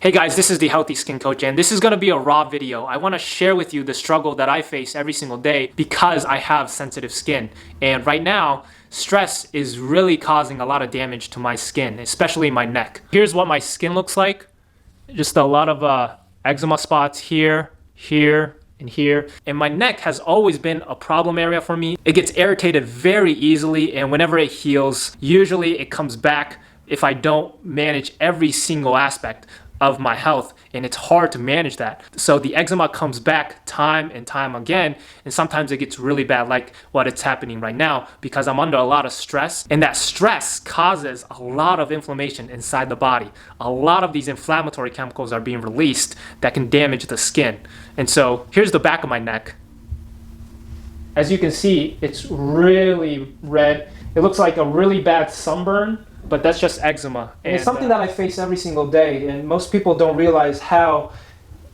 Hey guys, this is the Healthy Skin Coach, and this is going to be a raw video. I want to share with you the struggle that I face every single day because I have sensitive skin. And right now, stress is really causing a lot of damage to my skin, especially my neck. Here's what my skin looks like. Just a lot of eczema spots here, here, and here. And my neck has always been a problem area for me. It gets irritated very easily, and whenever it heals, usually it comes back if I don't manage every single aspect of my health, and it's hard to manage that. So the eczema comes back time and time again, and sometimes it gets really bad, like what it's happening right now, because I'm under a lot of stress, and that stress causes a lot of inflammation inside the body. A lot of these inflammatory chemicals are being released that can damage the skin. And so here's the back of my neck. As you can see, it's really red. It looks like a really bad sunburn, but that's just eczema. And it's something that I face every single day, and most people don't realize how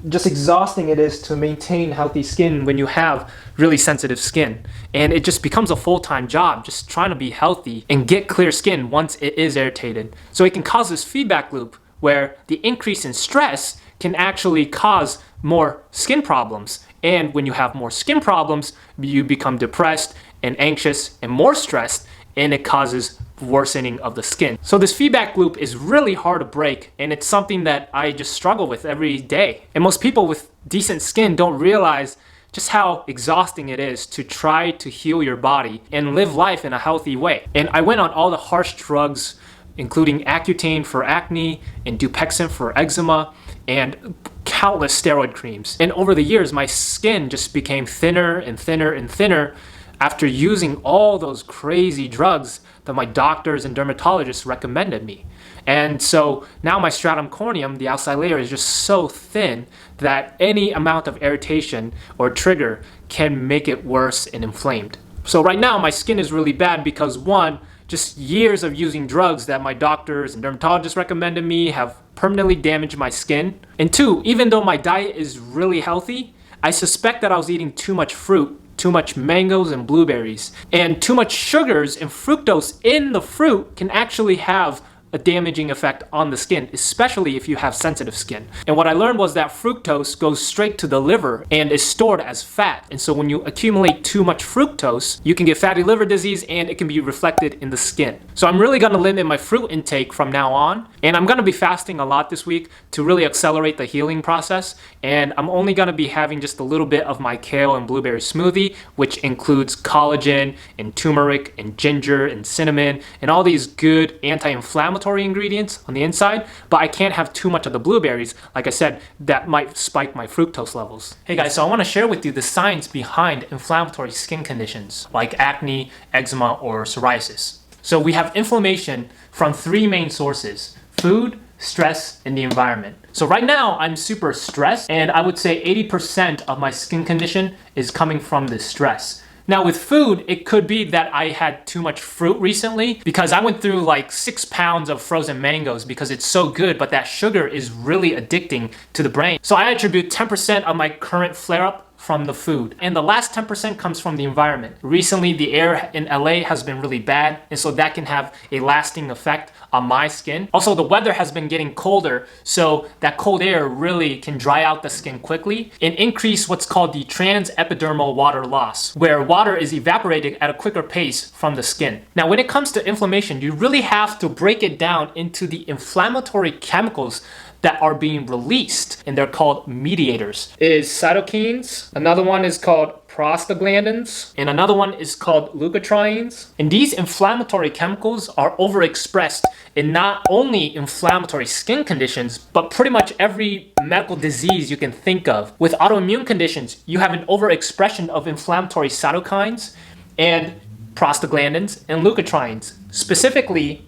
just exhausting it is to maintain healthy skin when you have really sensitive skin. And it just becomes a full-time job, just trying to be healthy and get clear skin once it is irritated. So it can cause this feedback loop where the increase in stress can actually cause more skin problems. And when you have more skin problems, you become depressed and anxious and more stressed, and it causes worsening of the skin. So this feedback loop is really hard to break, and it's something that I just struggle with every day. And most people with decent skin don't realize just how exhausting it is to try to heal your body and live life in a healthy way. And I went on all the harsh drugs, including Accutane for acne and Dupexent for eczema, and countless steroid creams. And over the years, my skin just became thinner and thinner and thinner after using all those crazy drugs that my doctors and dermatologists recommended me. And so now my stratum corneum, the outside layer, is just so thin that any amount of irritation or trigger can make it worse and inflamed. So right now my skin is really bad because one, just years of using drugs that my doctors and dermatologists recommended me have permanently damaged my skin. And two, even though my diet is really healthy, I suspect that I was eating too much fruit, too much mangoes and blueberries, and too much sugars and fructose in the fruit can actually have a damaging effect on the skin, especially if you have sensitive skin. And what I learned was that fructose goes straight to the liver and is stored as fat. And so when you accumulate too much fructose, you can get fatty liver disease, and it can be reflected in the skin. So I'm really gonna limit my fruit intake from now on, and I'm gonna be fasting a lot this week to really accelerate the healing process. And I'm only gonna be having just a little bit of my kale and blueberry smoothie, which includes collagen and turmeric and ginger and cinnamon and all these good anti-inflammatory ingredients on the inside, but I can't have too much of the blueberries. Like I said, that might spike my fructose levels. Hey guys, so I want to share with you the science behind inflammatory skin conditions like acne, eczema, or psoriasis. So we have inflammation from three main sources: food, stress, and the environment. So right now I'm super stressed, and I would say 80% of my skin condition is coming from this stress. Now with food, it could be that I had too much fruit recently because I went through like 6 pounds of frozen mangoes because it's so good, but that sugar is really addicting to the brain. So I attribute 10% of my current flare-up from the food. And the last 10% comes from the environment. Recently, the air in LA has been really bad, and so that can have a lasting effect on my skin. Also, the weather has been getting colder, so that cold air really can dry out the skin quickly and increase what's called the transepidermal water loss, where water is evaporated at a quicker pace from the skin. Now, when it comes to inflammation, you really have to break it down into the inflammatory chemicals that are being released, and they're called mediators. It is cytokines, another one is called prostaglandins, and another one is called leukotrienes. And these inflammatory chemicals are overexpressed in not only inflammatory skin conditions, but pretty much every medical disease you can think of. With autoimmune conditions, you have an overexpression of inflammatory cytokines and prostaglandins and leukotrienes, specifically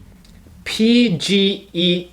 PGE2,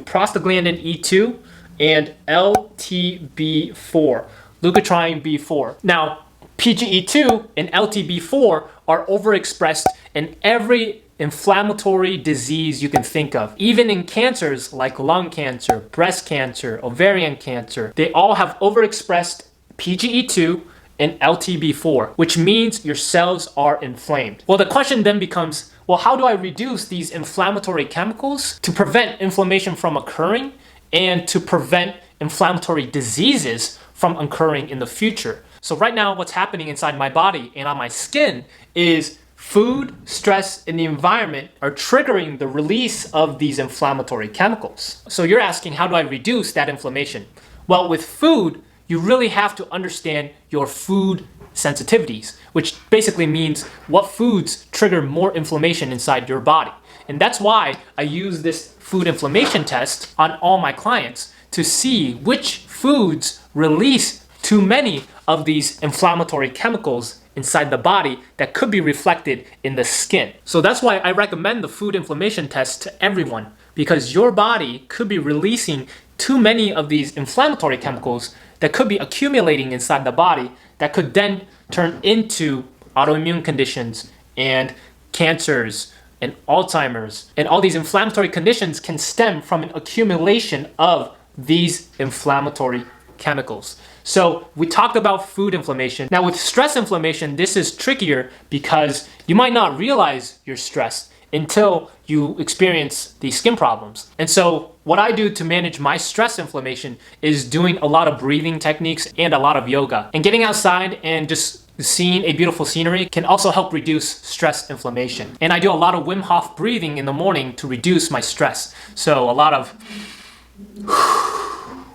prostaglandin E2, and LTB4, leukotriene B4. Now, PGE2 and LTB4 are overexpressed in every inflammatory disease you can think of. Even in cancers like lung cancer, breast cancer, ovarian cancer, they all have overexpressed PGE2 and LTB4, which means your cells are inflamed. Well, the question then becomes, well, how do I reduce these inflammatory chemicals to prevent inflammation from occurring and to prevent inflammatory diseases from occurring in the future. So right now, what's happening inside my body and on my skin is food, stress, and the environment are triggering the release of these inflammatory chemicals. So you're asking, how do I reduce that inflammation? Well, with food, you really have to understand your food sensitivities, which basically means what foods trigger more inflammation inside your body. And that's why I use this food inflammation test on all my clients to see which foods release too many of these inflammatory chemicals inside the body that could be reflected in the skin. So that's why I recommend the food inflammation test to everyone, because your body could be releasing too many of these inflammatory chemicals that could be accumulating inside the body that could then turn into autoimmune conditions and cancers and Alzheimer's. And all these inflammatory conditions can stem from an accumulation of these inflammatory chemicals. So we talked about food inflammation. Now with stress inflammation, this is trickier because you might not realize you're stressed until you experience these skin problems. And so what I do to manage my stress inflammation is doing a lot of breathing techniques and a lot of yoga. And getting outside and just seeing a beautiful scenery can also help reduce stress inflammation. And I do a lot of Wim Hof breathing in the morning to reduce my stress. So a lot of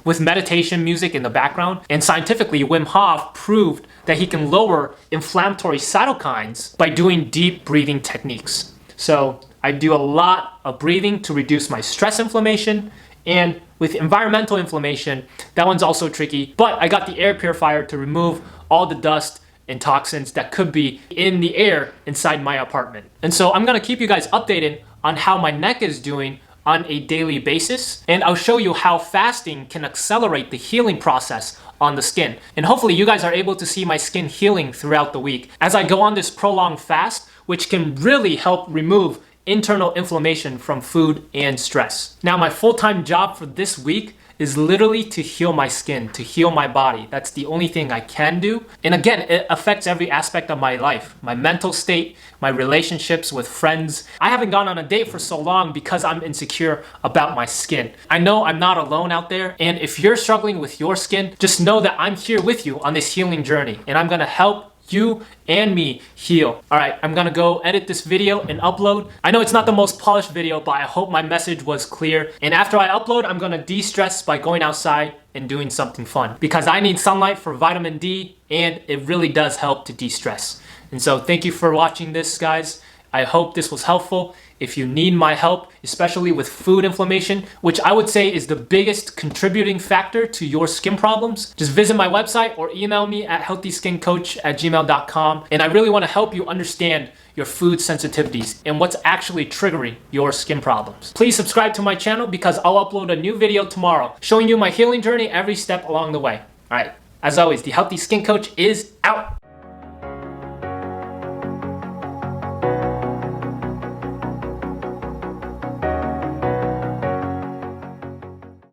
with meditation music in the background. And scientifically, Wim Hof proved that he can lower inflammatory cytokines by doing deep breathing techniques. So I do a lot of breathing to reduce my stress inflammation. And with environmental inflammation, that one's also tricky, but I got the air purifier to remove all the dust and toxins that could be in the air inside my apartment. And so I'm gonna keep you guys updated on how my neck is doing on a daily basis, and I'll show you how fasting can accelerate the healing process on the skin. And hopefully you guys are able to see my skin healing throughout the week as I go on this prolonged fast, which can really help remove internal inflammation from food and stress. Now, my full-time job for this week is literally to heal my skin, to heal my body. That's the only thing I can do. And again, it affects every aspect of my life, my mental state, my relationships with friends. I haven't gone on a date for so long because I'm insecure about my skin. I know I'm not alone out there. And if you're struggling with your skin, just know that I'm here with you on this healing journey. And I'm gonna help you and me heal. All right, I'm gonna go edit this video and upload. I know it's not the most polished video, but I hope my message was clear. And after I upload, I'm gonna de-stress by going outside and doing something fun because I need sunlight for vitamin D and it really does help to de-stress. And so thank you for watching this, guys. I hope this was helpful. If you need my help, especially with food inflammation, which I would say is the biggest contributing factor to your skin problems, just visit my website or email me at healthyskincoach@gmail.com. And I really want to help you understand your food sensitivities and what's actually triggering your skin problems. Please subscribe to my channel because I'll upload a new video tomorrow showing you my healing journey every step along the way. All right, as always, the Healthy Skin Coach is out.